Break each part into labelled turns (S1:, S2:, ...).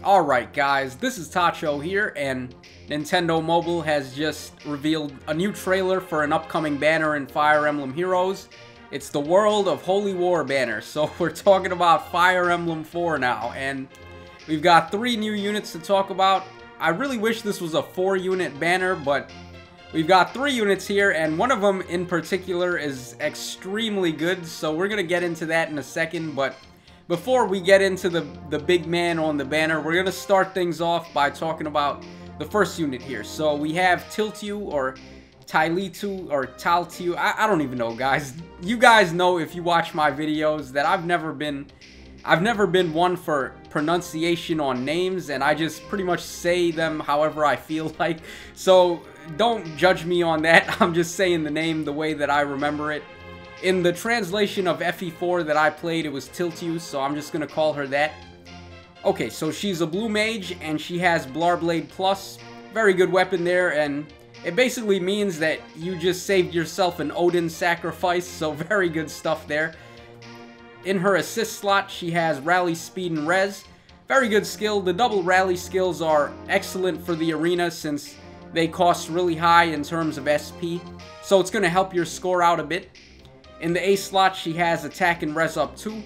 S1: Alright guys, this is Tacho here, and Nintendo Mobile has just revealed a new trailer for an upcoming banner in Fire Emblem Heroes. It's the World of Holy War banner, so we're talking about Fire Emblem 4 now, and we've got 3 new units to talk about. I really wish this was a 4-unit banner, but we've got 3 units here, and one of them in particular is extremely good, so we're going to get into that in a second, but before we get into the big man on the banner, we're going to start things off by talking about the first unit here. So we have Tiltiu, or Tylitu, or Taltiu. I don't even know, guys. You guys know, if you watch my videos, that I've never been one for pronunciation on names, and I just pretty much say them however I feel like. So don't judge me on that. I'm just saying the name the way that I remember it. In the translation of FE4 that I played, it was Tiltiu, so I'm just going to call her that. Okay, so she's a blue mage, and she has Blarblade Plus. Very good weapon there, and it basically means that you just saved yourself an Odin sacrifice, so very good stuff there. In her assist slot, she has Rally Speed and Res. Very good skill. The double rally skills are excellent for the arena since they cost really high in terms of SP, so it's going to help your score out a bit. In the A slot, she has Attack and Res up 2.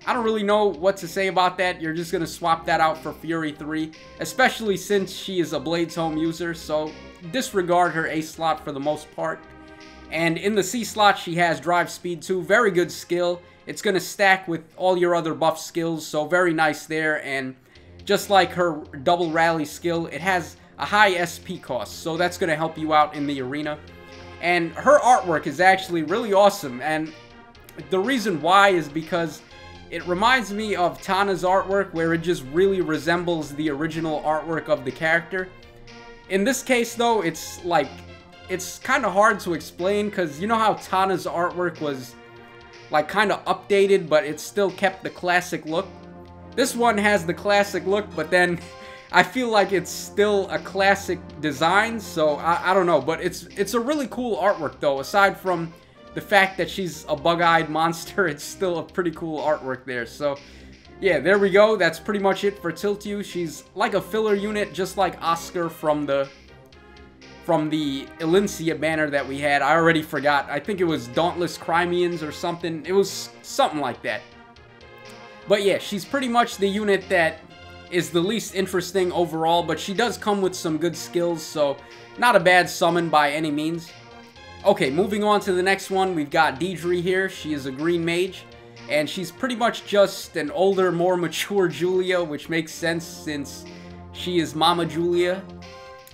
S1: I don't really know what to say about that. You're just going to swap that out for Fury 3, especially since she is a Blades Home user, so disregard her A slot for the most part. And in the C slot, she has Drive Speed 2. Very good skill. It's going to stack with all your other buff skills, so very nice there. And just like her double rally skill, it has a high SP cost, so that's going to help you out in the arena. And her artwork is actually really awesome, and the reason why is because it reminds me of Tana's artwork, where it just really resembles the original artwork of the character. In this case, though, it's kind of hard to explain, because you know how Tana's artwork was like kind of updated, but it still kept the classic look? This one has the classic look, but then I feel like it's still a classic design, so I don't know, but it's a really cool artwork though. Aside from the fact that she's a bug-eyed monster, it's still a pretty cool artwork there. So yeah, there we go. That's pretty much it for Tiltiu. She's like a filler unit, just like Oscar from the Elincia banner that we had. I already forgot. I think it was Dauntless Crimeans or something. It was something like that. But yeah, she's pretty much the unit that is the least interesting overall, but she does come with some good skills, so not a bad summon by any means. Okay, moving on to the next one, we've got Deidre here. She is a green mage, and she's pretty much just an older, more mature Julia, which makes sense since she is Mama Julia.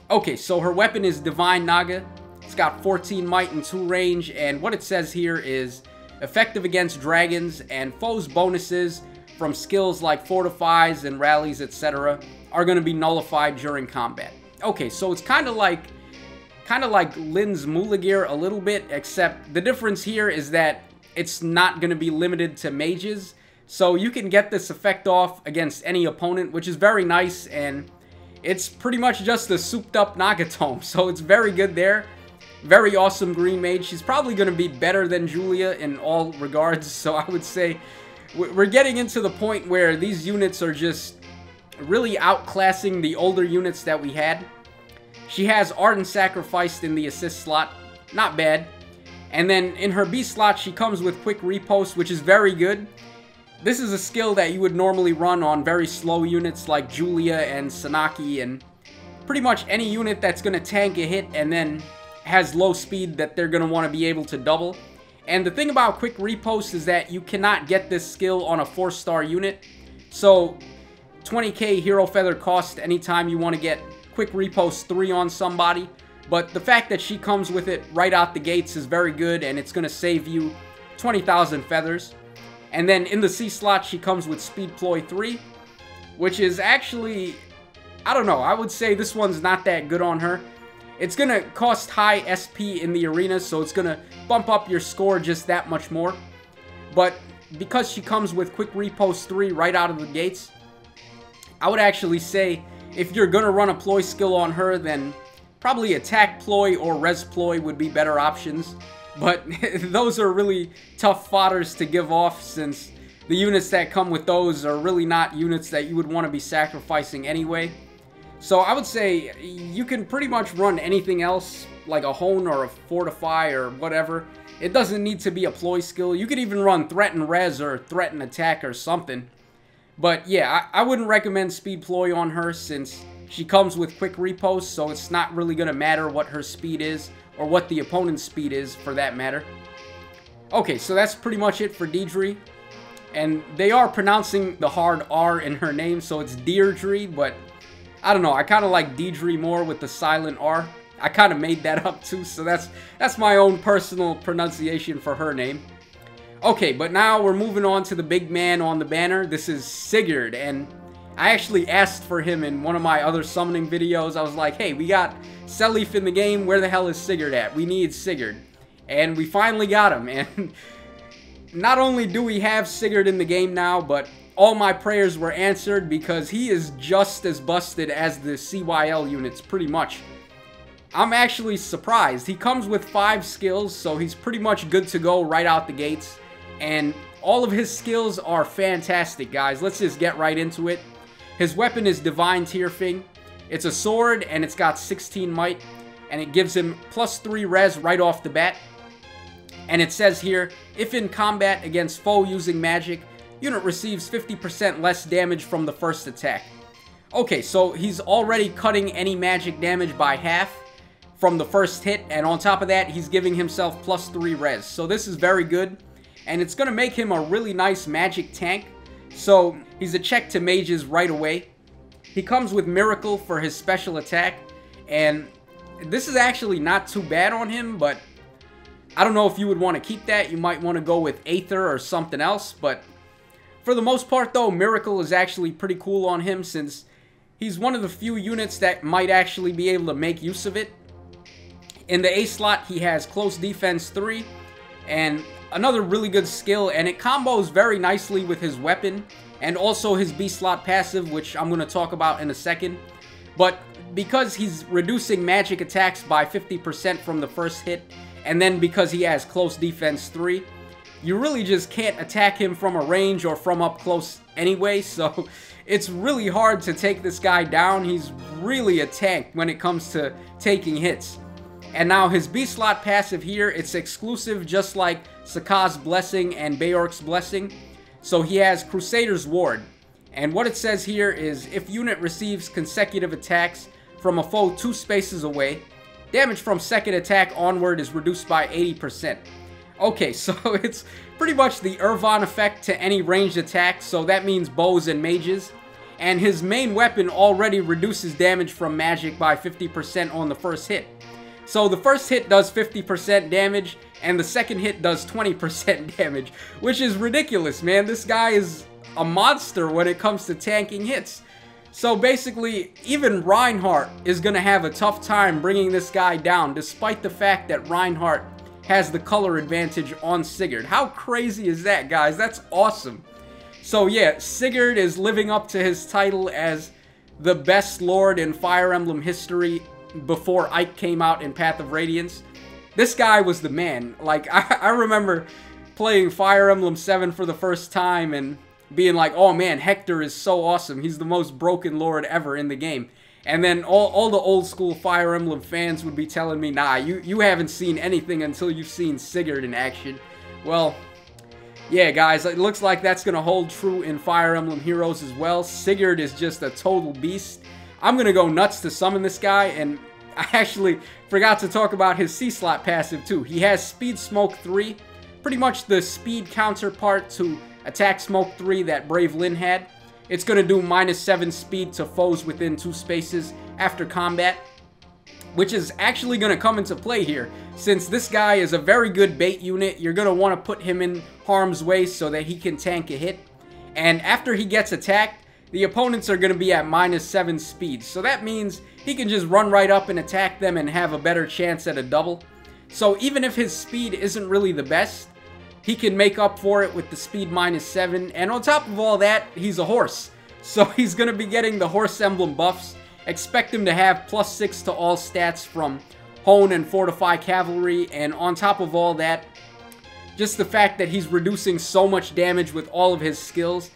S1: Okay, so her weapon is Divine Naga. It's got 14 might and 2 range, and what it says here is effective against dragons, and foes' bonuses from skills like fortifies and rallies, etc., are going to be nullified during combat. Okay, so it's kind of like Lyn's Muligir a little bit, except the difference here is that it's not going to be limited to mages, so you can get this effect off against any opponent, which is very nice, and it's pretty much just a souped up Nagatome, so it's very good there. Very awesome green mage. She's probably going to be better than Julia in all regards, so I would say we're getting into the point where these units are just really outclassing the older units that we had. She has Ardent Sacrificed in the assist slot. Not bad. And then in her B slot, she comes with Quick Repost, which is very good. This is a skill that you would normally run on very slow units like Julia and Sanaki, and pretty much any unit that's going to tank a hit and then has low speed that they're going to want to be able to double. And the thing about Quick Repost is that you cannot get this skill on a 4-star unit. So 20k Hero Feather cost anytime you want to get Quick Repost 3 on somebody. But the fact that she comes with it right out the gates is very good, and it's going to save you 20,000 feathers. And then in the C slot, she comes with Speed Ploy 3, which is actually, I don't know, I would say this one's not that good on her. It's going to cost high SP in the arena, so it's going to bump up your score just that much more. But because she comes with Quick Repost 3 right out of the gates, I would actually say if you're going to run a ploy skill on her, then probably Attack Ploy or Res Ploy would be better options. But those are really tough fodders to give off since the units that come with those are really not units that you would want to be sacrificing anyway. So I would say you can pretty much run anything else, like a Hone or a Fortify or whatever. It doesn't need to be a ploy skill. You could even run Threaten Res or Threaten Attack or something. But yeah, I wouldn't recommend Speed Ploy on her since she comes with quick repost, so it's not really going to matter what her speed is, or what the opponent's speed is for that matter. Okay, so that's pretty much it for Deirdre. And they are pronouncing the hard R in her name, so it's Deirdre, but I don't know, I kind of like Deirdre more with the silent R. I kind of made that up too, so that's my own personal pronunciation for her name. Okay, but now we're moving on to the big man on the banner. This is Sigurd, and I actually asked for him in one of my other summoning videos. I was like, hey, we got Selif in the game, where the hell is Sigurd at? We need Sigurd. And we finally got him, and not only do we have Sigurd in the game now, but all my prayers were answered because he is just as busted as the CYL units, pretty much. I'm actually surprised. He comes with 5 skills, so he's pretty much good to go right out the gates. And all of his skills are fantastic, guys. Let's just get right into it. His weapon is Divine Tearfing. It's a sword, and it's got 16 might, and it gives him +3 res right off the bat. And it says here, if in combat against foe using magic, unit receives 50% less damage from the first attack. Okay, so he's already cutting any magic damage by half from the first hit, and on top of that, he's giving himself +3 res. So this is very good, and it's going to make him a really nice magic tank. So he's a check to mages right away. He comes with Miracle for his special attack, and this is actually not too bad on him, but I don't know if you would want to keep that. You might want to go with Aether or something else, but for the most part though, Miracle is actually pretty cool on him since he's one of the few units that might actually be able to make use of it. In the A slot, he has Close Defense 3, and another really good skill, and it combos very nicely with his weapon, and also his B slot passive, which I'm going to talk about in a second. But because he's reducing magic attacks by 50% from the first hit, and then because he has Close Defense 3, you really just can't attack him from a range or from up close anyway, so it's really hard to take this guy down. He's really a tank when it comes to taking hits. And now his B slot passive here, it's exclusive just like Sakaz's Blessing and Beork's Blessing. So he has Crusader's Ward. And what it says here is, if unit receives consecutive attacks from a foe 2 spaces away, damage from second attack onward is reduced by 80%. Okay, so it's pretty much the Irvine effect to any ranged attack, so that means bows and mages. And his main weapon already reduces damage from magic by 50% on the first hit. So the first hit does 50% damage, and the second hit does 20% damage, which is ridiculous, man. This guy is a monster when it comes to tanking hits. So basically, even Reinhardt is going to have a tough time bringing this guy down, despite the fact that Reinhardt has the color advantage on Sigurd. How crazy is that, guys? That's awesome. So yeah, Sigurd is living up to his title as the best lord in Fire Emblem history before Ike came out in Path of Radiance. This guy was the man. Like, I remember playing Fire Emblem 7 for the first time and being like, oh man, Hector is so awesome. He's the most broken lord ever in the game. And then all the old school Fire Emblem fans would be telling me, nah, you haven't seen anything until you've seen Sigurd in action. Well, yeah, guys, it looks like that's going to hold true in Fire Emblem Heroes as well. Sigurd is just a total beast. I'm going to go nuts to summon this guy, and I actually forgot to talk about his C-slot passive too. He has Speed Smoke 3, pretty much the speed counterpart to Attack Smoke 3 that Brave Lyn had. It's going to do -7 speed to foes within 2 spaces after combat, which is actually going to come into play here. Since this guy is a very good bait unit, you're going to want to put him in harm's way so that he can tank a hit. And after he gets attacked, the opponents are going to be at -7 speed. So that means he can just run right up and attack them and have a better chance at a double. So even if his speed isn't really the best, he can make up for it with the speed -7, and on top of all that, he's a horse. So he's going to be getting the horse emblem buffs. Expect him to have +6 to all stats from Hone and Fortify Cavalry, and on top of all that, just the fact that he's reducing so much damage with all of his skills.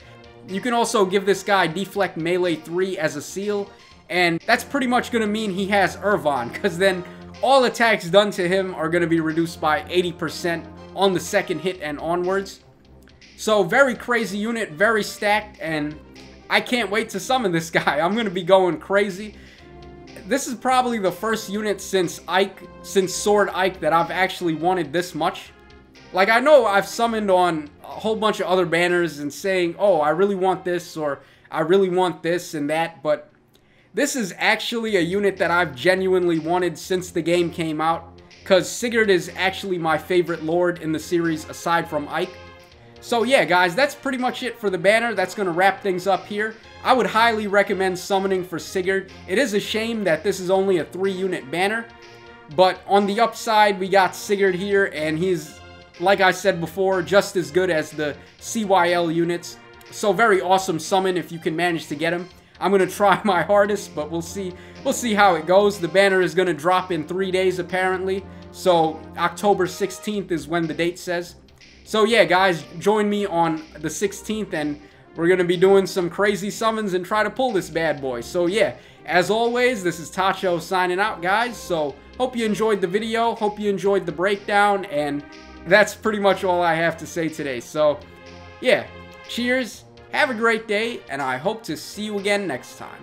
S1: You can also give this guy Deflect Melee 3 as a seal, and that's pretty much going to mean he has Irvon, because then all attacks done to him are going to be reduced by 80% on the second hit and onwards. So very crazy unit, very stacked, and I can't wait to summon this guy. I'm going to be going crazy. This is probably the first unit since Sword Ike that I've actually wanted this much. Like, I know I've summoned on a whole bunch of other banners and saying, oh, I really want this, or I really want this and that, but this is actually a unit that I've genuinely wanted since the game came out, because Sigurd is actually my favorite lord in the series aside from Ike. So yeah, guys, that's pretty much it for the banner. That's going to wrap things up here. I would highly recommend summoning for Sigurd. It is a shame that this is only a 3-unit banner, but on the upside, we got Sigurd here, and he's, like I said before, just as good as the CYL units. So very awesome summon if you can manage to get him. I'm going to try my hardest, but we'll see how it goes. The banner is going to drop in 3 days apparently. So October 16th is when the date says. So yeah, guys, join me on the 16th, and we're going to be doing some crazy summons and try to pull this bad boy. So yeah, as always, this is Tacho signing out, guys. So hope you enjoyed the video, hope you enjoyed the breakdown, and that's pretty much all I have to say today. So yeah, cheers, have a great day, and I hope to see you again next time.